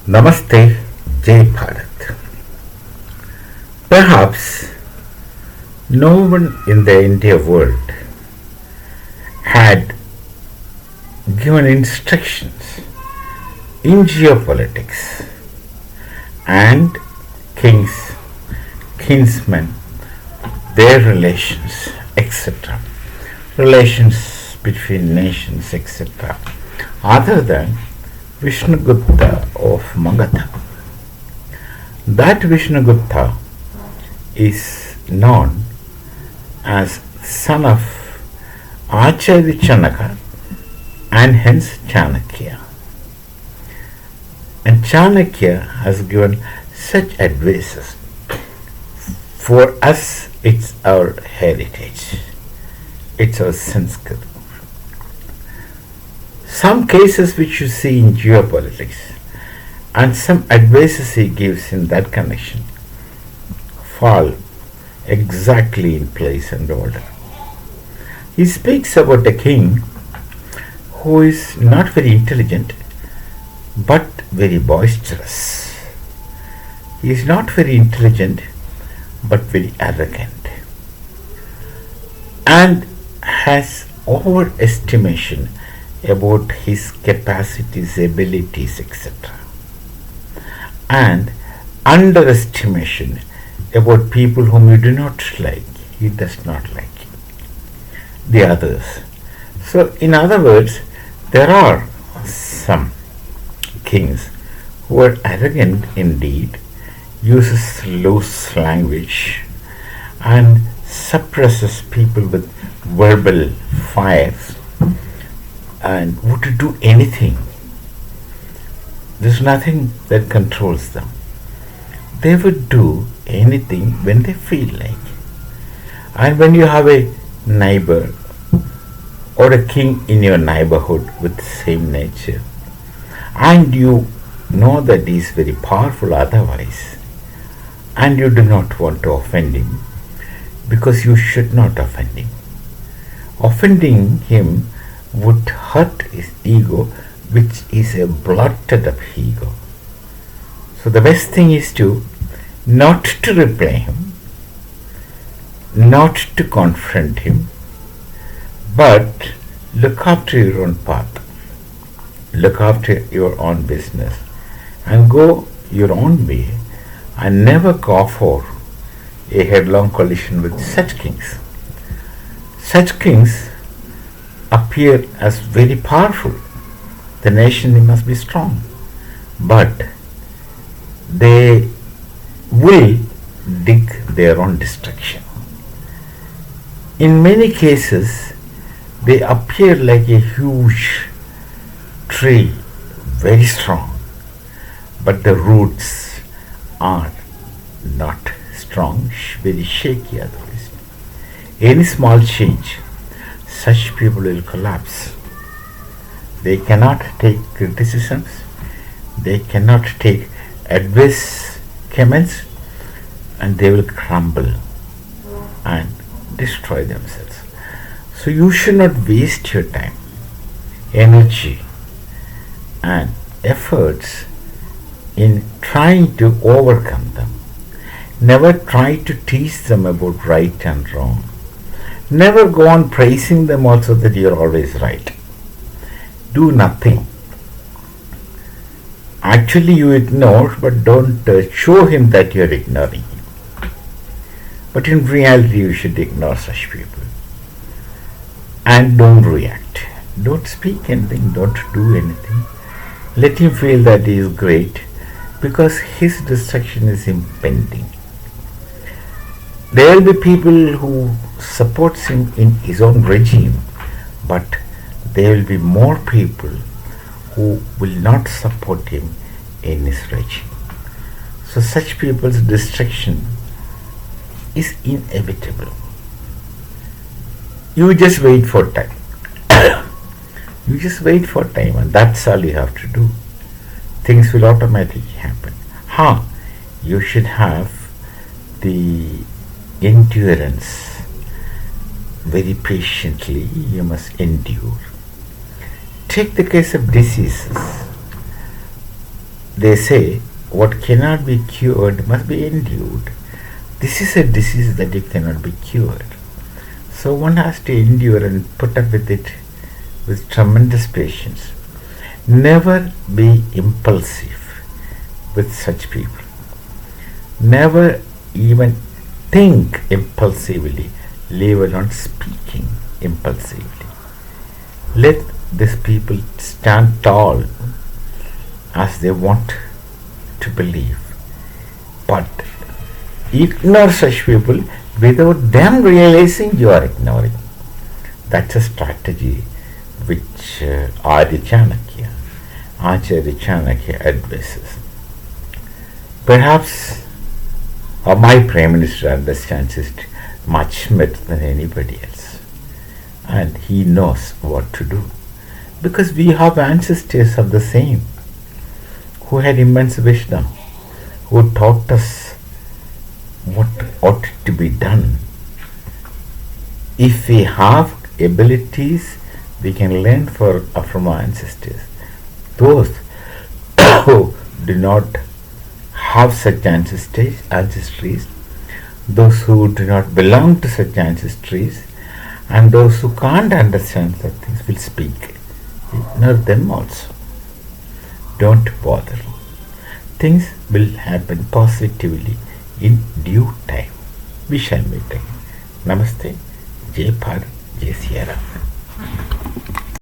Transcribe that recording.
Namaste, Jai Bharat. Perhaps no one in the entire world had given instructions in geopolitics and kings, kinsmen, their relations, etc. Relations between nations, etc. other than Vishnugupta of Magadha. That Vishnugupta is known as son of Acharya Chanakya and hence Chanakya. And Chanakya has given such advices. For us, it's our heritage. It's our Sanskrit. Some cases which you see in geopolitics and some advices he gives in that connection fall exactly in place and order. He speaks about a king who is not very intelligent but very boisterous. He is not very intelligent but very arrogant and has overestimation about his capacities, abilities, etc. and underestimation about people whom you do not like, he does not like the others. So, in other words, there are some kings who are arrogant indeed, uses loose language and suppresses people with verbal fires and would do anything. There's nothing that controls them. They would do anything when they feel like. And when you have a neighbor or a king in your neighborhood with the same nature, and you know that he is very powerful otherwise, and you do not want to offend him, because you should not offend him. Offending him would hurt his ego, which is a blotted up ego. So the best thing is to not to reply him, not to confront him, but look after your own path, look after your own business, and go your own way, and never go for a headlong collision with such kings. Such kings appear as very powerful. The nation must be strong, but they will dig their own destruction. In many cases, they appear like a huge tree, very strong, but the roots are not strong, very shaky otherwise. Any small change, such people will collapse. They cannot take criticisms, they cannot take adverse comments, and they will crumble and destroy themselves. So you should not waste your time, energy, and efforts in trying to overcome them. Never try to teach them about right and wrong. Never go on praising them also that you are always right. Do nothing. Actually you ignore, but don't show him that you are ignoring him. But in reality you should ignore such people. And don't react. Don't speak anything, don't do anything. Let him feel that he is great, because his destruction is impending. There will be people who supports him in his own regime, but there will be more people who will not support him in his regime. So such people's destruction is inevitable. You just wait for time. You just wait for time, and that's all you have to do. Things will automatically happen. You should have the endurance. Very patiently you must endure. Take the case of diseases. They say what cannot be cured must be endured. This is a disease that it cannot be cured. So one has to endure and put up with it with tremendous patience. Never be impulsive with such people. Never even think impulsively, leave alone speaking impulsively. Let these people stand tall as they want to believe, but ignore such people without them realizing you are ignoring. That's a strategy which Acharya Chanakya advises. Perhaps my Prime Minister understands it much better than anybody else, and he knows what to do, because we have ancestors of the same who had immense wisdom, who taught us what ought to be done. If we have abilities, we can learn from our ancestors. Those who do not have such ancestries, those who do not belong to such ancestries, and those who can't understand such things will speak. Ignore them also. Don't bother. Things will happen positively in due time. We shall meet again. Namaste. Jai Bharat. Jai Sri Ram.